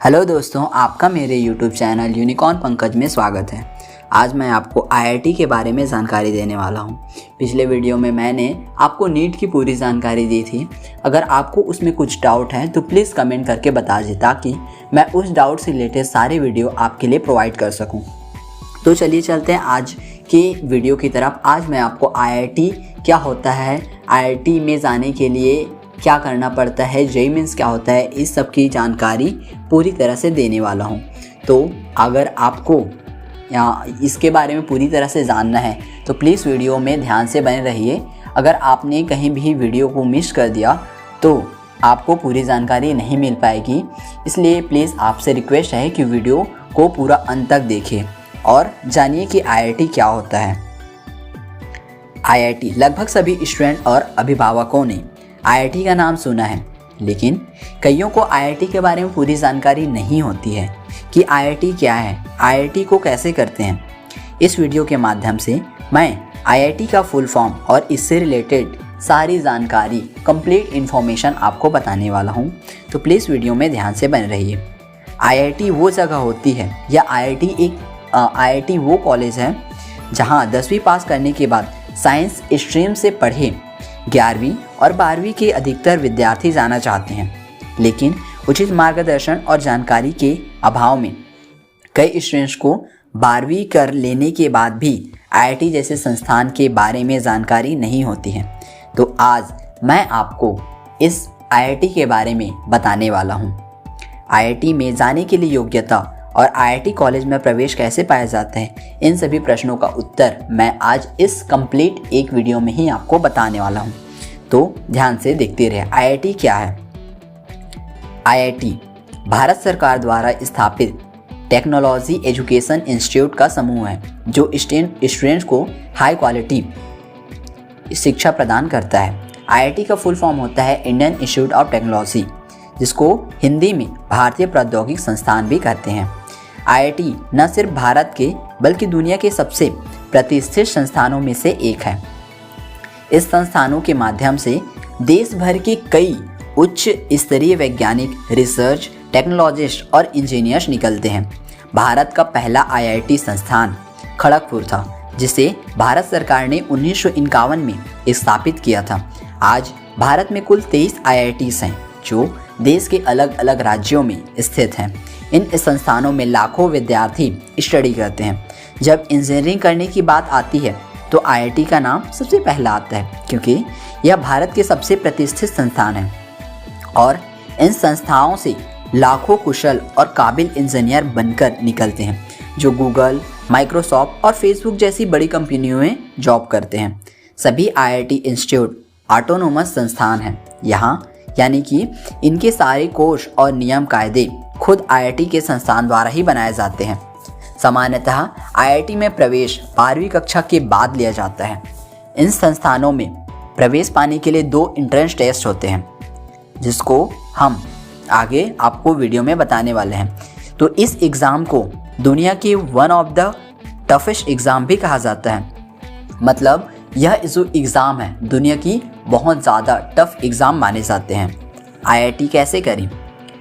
Hello दोस्तों, आपका मेरे YouTube चैनल यूनिकॉर्न पंकज में स्वागत है। आज मैं आपको IIT के बारे में जानकारी देने वाला हूं। पिछले वीडियो में मैंने आपको नीट की पूरी जानकारी दी थी। अगर आपको उसमें कुछ डाउट है तो प्लीज़ कमेंट करके बता दीजिए ताकि मैं उस डाउट से रिलेटेड सारे वीडियो आपके लिए प्रोवाइड कर सकूँ। तो चलिए चलते हैं आज की वीडियो की तरफ। आज मैं आपको IIT क्या होता है, IIT में जाने के लिए क्या करना पड़ता है, जेईई मीन्स क्या होता है, इस सब की जानकारी पूरी तरह से देने वाला हूँ। तो अगर आपको इसके बारे में पूरी तरह से जानना है तो प्लीज़ वीडियो में ध्यान से बने रहिए। अगर आपने कहीं भी वीडियो को मिस कर दिया तो आपको पूरी जानकारी नहीं मिल पाएगी, इसलिए प्लीज़ आपसे रिक्वेस्ट है कि वीडियो को पूरा अंत तक देखें और जानिए कि IIT क्या होता है। IIT लगभग सभी स्टूडेंट और अभिभावकों ने IIT का नाम सुना है, लेकिन कईयों को IIT के बारे में पूरी जानकारी नहीं होती है कि IIT क्या है, IIT को कैसे करते हैं। इस वीडियो के माध्यम से मैं IIT का फुल फॉर्म और इससे रिलेटेड सारी जानकारी, कंप्लीट इन्फॉर्मेशन आपको बताने वाला हूँ। तो प्लीज़ वीडियो में ध्यान से बने रहिए। IIT वो जगह होती है या IIT वो कॉलेज है जहाँ 10वीं पास करने के बाद साइंस स्ट्रीम से पढ़े 11वीं और 12वीं के अधिकतर विद्यार्थी जाना चाहते हैं, लेकिन उचित मार्गदर्शन और जानकारी के अभाव में कई स्टूडेंट्स को 12वीं कर लेने के बाद भी IIT जैसे संस्थान के बारे में जानकारी नहीं होती है। तो आज मैं आपको इस IIT के बारे में बताने वाला हूँ। IIT में जाने के लिए योग्यता और IIT कॉलेज में प्रवेश कैसे पाया जाता है, इन सभी प्रश्नों का उत्तर मैं आज इस कंप्लीट एक वीडियो में ही आपको बताने वाला हूं। तो ध्यान से देखते रहिए। IIT क्या है? IIT भारत सरकार द्वारा स्थापित टेक्नोलॉजी एजुकेशन इंस्टीट्यूट का समूह है जो स्टूडेंट्स को हाई क्वालिटी शिक्षा प्रदान करता है। IIT का फुल फॉर्म होता है इंडियन इंस्टीट्यूट ऑफ टेक्नोलॉजी, जिसको हिंदी में भारतीय प्रौद्योगिकी संस्थान भी कहते हैं। IIT न सिर्फ भारत के बल्कि दुनिया के सबसे प्रतिष्ठित संस्थानों में से एक है। इस संस्थानों के माध्यम से देश भर के कई उच्च स्तरीय वैज्ञानिक, रिसर्च, टेक्नोलॉजिस्ट और इंजीनियर्स निकलते हैं। भारत का पहला IIT संस्थान खड़गपुर था, जिसे भारत सरकार ने 1951 में स्थापित किया था। आज भारत में कुल 23 IITs हैं जो देश के अलग अलग राज्यों में स्थित हैं। इन संस्थानों में लाखों विद्यार्थी स्टडी करते हैं। जब इंजीनियरिंग करने की बात आती है तो IIT का नाम सबसे पहला आता है, क्योंकि यह भारत के सबसे प्रतिष्ठित संस्थान है और इन संस्थाओं से लाखों कुशल और काबिल इंजीनियर बनकर निकलते हैं जो गूगल, माइक्रोसॉफ्ट और फेसबुक जैसी बड़ी कंपनियों में जॉब करते हैं। सभी IIT इंस्टीट्यूट ऑटोनोमस संस्थान हैं। यहाँ यानी कि इनके सारे कोर्स और नियम कायदे खुद IIT के संस्थान द्वारा ही बनाए जाते हैं। सामान्यतः IIT में प्रवेश 12वीं कक्षा के बाद लिया जाता है। इन संस्थानों में प्रवेश पाने के लिए 2 एंट्रेंस टेस्ट होते हैं, जिसको हम आगे आपको वीडियो में बताने वाले हैं। तो इस एग्ज़ाम को दुनिया की one of the toughest exam भी कहा जाता है। मतलब यह जो एग्ज़ाम है दुनिया की बहुत ज़्यादा टफ एग्ज़ाम माने जाते हैं। IIT कैसे करें?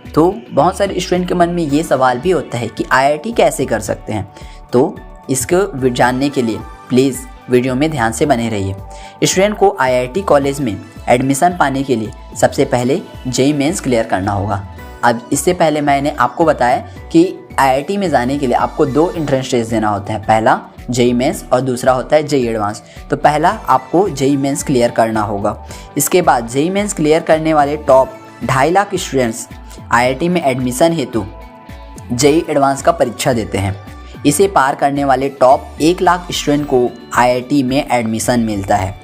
तो बहुत सारे स्टूडेंट के मन में ये सवाल भी होता है कि IIT कैसे कर सकते हैं। तो इसको जानने के लिए प्लीज़ वीडियो में ध्यान से बने रहिए। स्टूडेंट को IIT कॉलेज में एडमिशन पाने के लिए सबसे पहले जेईई मेंस क्लियर करना होगा। अब इससे पहले मैंने आपको बताया कि IIT में जाने के लिए आपको 2 एंट्रेंस टेस्ट देना होता है, पहला जेईई मेंस और दूसरा होता है जेईई एडवांस। तो पहला आपको जेईई मेंस क्लियर करना होगा। इसके बाद जेईई मेंस क्लियर करने वाले टॉप 2.5 लाख स्टूडेंट्स IIT में एडमिशन हेतु जेईई एडवांस का परीक्षा देते हैं। इसे पार करने वाले टॉप 1 लाख स्टूडेंट को IIT में एडमिशन मिलता है।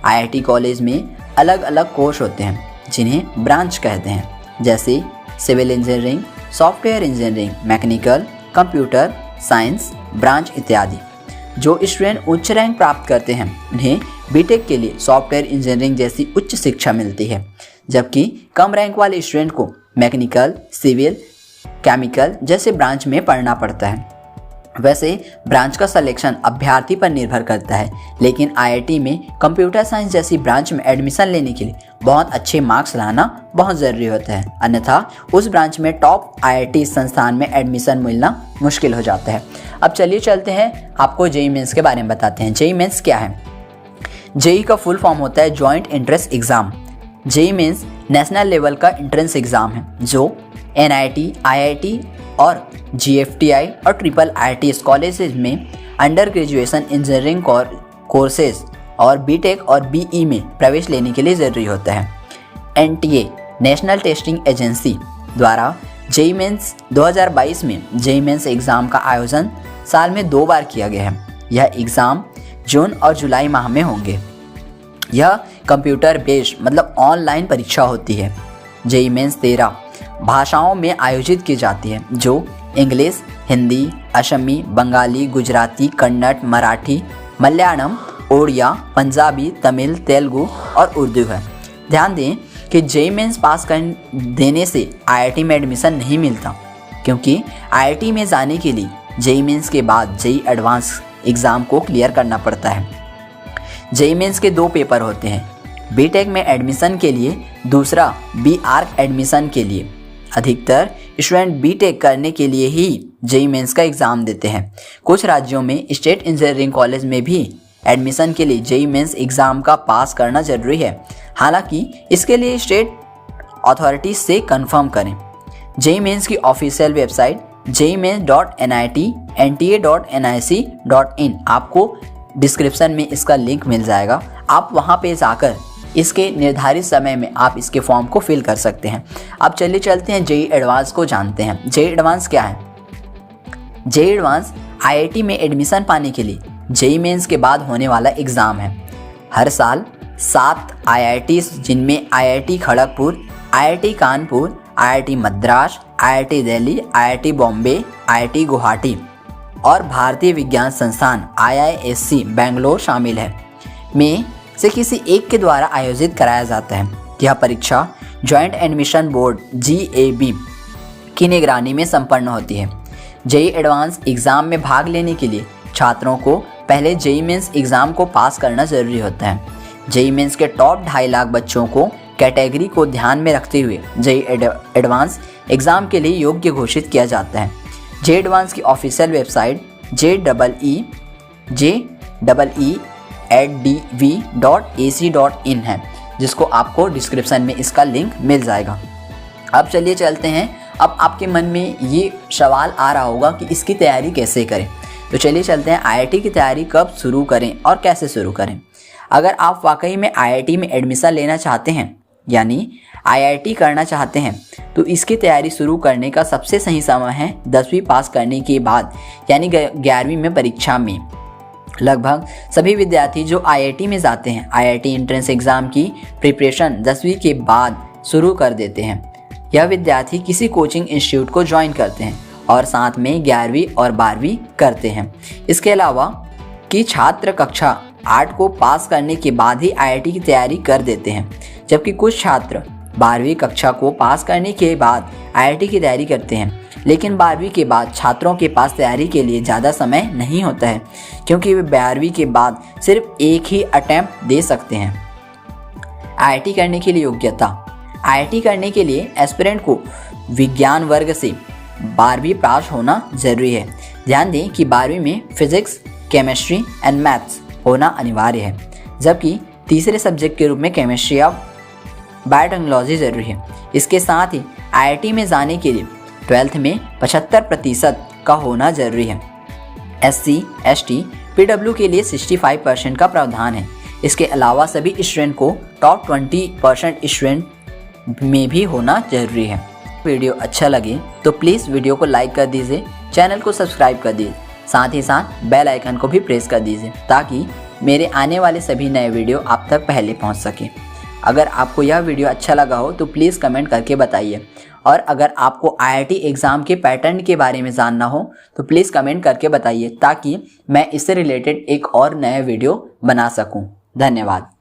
IIT कॉलेज में अलग अलग कोर्स होते हैं जिन्हें ब्रांच कहते हैं, जैसे civil engineering, software engineering, mechanical, computer science branch इत्यादि। जो स्टूडेंट उच्च रैंक प्राप्त करते हैं उन्हें बीटेक के लिए सॉफ्टवेयर इंजीनियरिंग जैसी उच्च शिक्षा मिलती है, जबकि कम रैंक वाले स्टूडेंट को मैकेनिकल, सिविल, केमिकल जैसे ब्रांच में पढ़ना पड़ता है। वैसे ब्रांच का सिलेक्शन अभ्यर्थी पर निर्भर करता है, लेकिन आईआईटी में कंप्यूटर साइंस जैसी ब्रांच में एडमिशन लेने के लिए बहुत अच्छे मार्क्स लाना बहुत ज़रूरी होता है, अन्यथा उस ब्रांच में टॉप आईआईटी संस्थान में एडमिशन मिलना मुश्किल हो जाता है। अब चलिए चलते हैं, आपको जेईई मेंस के बारे में बताते हैं। जेईई मेंस क्या है? जेईई का फुल फॉर्म होता है joint entrance exam. JEE mains national level का एंट्रेंस एग्ज़ाम है जो एनआईटी, आईआईटी और जीएफटीआई और ट्रिपल आईआईटी कॉलेजेस में अंडर ग्रेजुएशन इंजीनियरिंग कोर्सेज और बीटेक और बीई में प्रवेश लेने के लिए ज़रूरी होता है। एनटीए नेशनल टेस्टिंग एजेंसी द्वारा जेईई मेंस 2022 में जेईई मेंस एग्ज़ाम का आयोजन साल में 2 बार किया गया है। यह एग्ज़ाम जून और जुलाई माह में होंगे। यह कंप्यूटर बेस्ड मतलब ऑनलाइन परीक्षा होती है। जेईई मेंस 13 भाषाओं में आयोजित की जाती है जो इंग्लिश, हिंदी, असमी, बंगाली, गुजराती, कन्नड़, मराठी, मलयालम, ओडिया, पंजाबी, तमिल, तेलुगु और उर्दू है। ध्यान दें कि जेईई मेंस पास कर देने से आईआईटी में एडमिशन नहीं मिलता, क्योंकि आईआईटी में जाने के लिए जेईई मेंस के बाद जेईई एडवांस एग्ज़ाम को क्लियर करना पड़ता है। जेईई मेंस के 2 पेपर होते हैं, बीटेक में एडमिशन के लिए, दूसरा बीआर्क एडमिशन के लिए। अधिकतर स्टूडेंट बीटेक करने के लिए ही जेईई मेंस का एग्ज़ाम देते हैं। कुछ राज्यों में स्टेट इंजीनियरिंग कॉलेज में भी एडमिशन के लिए जेईई मेंस एग्ज़ाम का पास करना जरूरी है, हालांकि इसके लिए स्टेट अथॉरिटी से कंफर्म करें। जेईई मेंस की ऑफिशियल वेबसाइट jeimeins.nita.nic.in आपको डिस्क्रिप्शन में इसका लिंक मिल जाएगा। आप वहां पे जाकर इसके निर्धारित समय में आप इसके फॉर्म को फिल कर सकते हैं। अब चलिए चलते हैं जेईई एडवांस को जानते हैं। जेईई एडवांस क्या है? जेईई एडवांस आईआईटी में एडमिशन पाने के लिए जेईई मेंस के बाद होने वाला एग्ज़ाम है। हर साल 7 आईआईटी जिनमें IIT Kharagpur, IIT Kanpur, IIT Madras, IIT Delhi, IIT Bombay, IIT Guwahati और भारतीय विज्ञान संस्थान IISc बेंगलोर शामिल है, में से किसी एक के द्वारा आयोजित कराया जाता है। यह परीक्षा जॉइंट एडमिशन बोर्ड GAB की निगरानी में संपन्न होती है। जेईई एडवांस एग्ज़ाम में भाग लेने के लिए छात्रों को पहले जेईई मेंस एग्ज़ाम को पास करना जरूरी होता है। जेईई मेंस के टॉप 2.5 लाख बच्चों को कैटेगरी को ध्यान में रखते हुए जेईई एडवांस एग्ज़ाम के लिए योग्य घोषित किया जाता है। जेईई एडवांस की ऑफिशियल वेबसाइट JEE@dv.ac.in है, जिसको आपको डिस्क्रिप्शन में इसका लिंक मिल जाएगा। अब चलिए चलते हैं, अब आपके मन में ये सवाल आ रहा होगा कि इसकी तैयारी कैसे करें, तो चलिए चलते हैं आईआईटी की तैयारी कब शुरू करें और कैसे शुरू करें। अगर आप वाकई में आईआईटी में एडमिशन लेना चाहते हैं यानी आईआईटी करना चाहते हैं, तो इसकी तैयारी शुरू करने का सबसे सही समय है 10वीं पास करने के बाद यानी 11वीं में परीक्षा में। लगभग सभी विद्यार्थी जो आईआईटी में जाते हैं आईआईटी एंट्रेंस एग्ज़ाम की प्रिपरेशन 10वीं के बाद शुरू कर देते हैं। यह विद्यार्थी किसी कोचिंग इंस्टीट्यूट को ज्वाइन करते हैं और साथ में 11वीं और 12वीं करते हैं। इसके अलावा कि छात्र कक्षा 8 को पास करने के बाद ही आईआईटी की तैयारी कर देते हैं, जबकि कुछ छात्र 12वीं कक्षा को पास करने के बाद आईआईटी की तैयारी करते हैं। लेकिन 12वीं के बाद छात्रों के पास तैयारी के लिए ज़्यादा समय नहीं होता है, क्योंकि वे 12वीं के बाद सिर्फ एक ही अटैम्प्ट दे सकते हैं। आईआईटी करने के लिए योग्यता। आईआईटी करने के लिए एस्पिरेंट को विज्ञान वर्ग से 12वीं पास होना जरूरी है। ध्यान दें कि 12वीं में फिजिक्स, केमिस्ट्री एंड मैथ्स होना अनिवार्य है, जबकि तीसरे सब्जेक्ट के रूप में केमिस्ट्री या बायोटेक्नोलॉजी जरूरी है। इसके साथ ही आईआईटी में जाने के लिए 12th में 75% का होना जरूरी है। SC, ST, PW के लिए 65% का प्रावधान है। इसके अलावा सभी स्टूडेंट को टॉप 20% स्टूडेंट में भी होना जरूरी है। वीडियो अच्छा लगे तो प्लीज़ वीडियो को लाइक कर दीजिए, चैनल को सब्सक्राइब कर दीजिए, साथ ही साथ बेल आइकन को भी प्रेस कर दीजिए ताकि मेरे आने वाले सभी नए वीडियो आप तक पहले पहुंच सके। अगर आपको यह वीडियो अच्छा लगा हो तो प्लीज़ कमेंट करके बताइए, और अगर आपको आईआईटी एग्ज़ाम के पैटर्न के बारे में जानना हो तो प्लीज़ कमेंट करके बताइए ताकि मैं इससे रिलेटेड एक और नया वीडियो बना सकूं। धन्यवाद।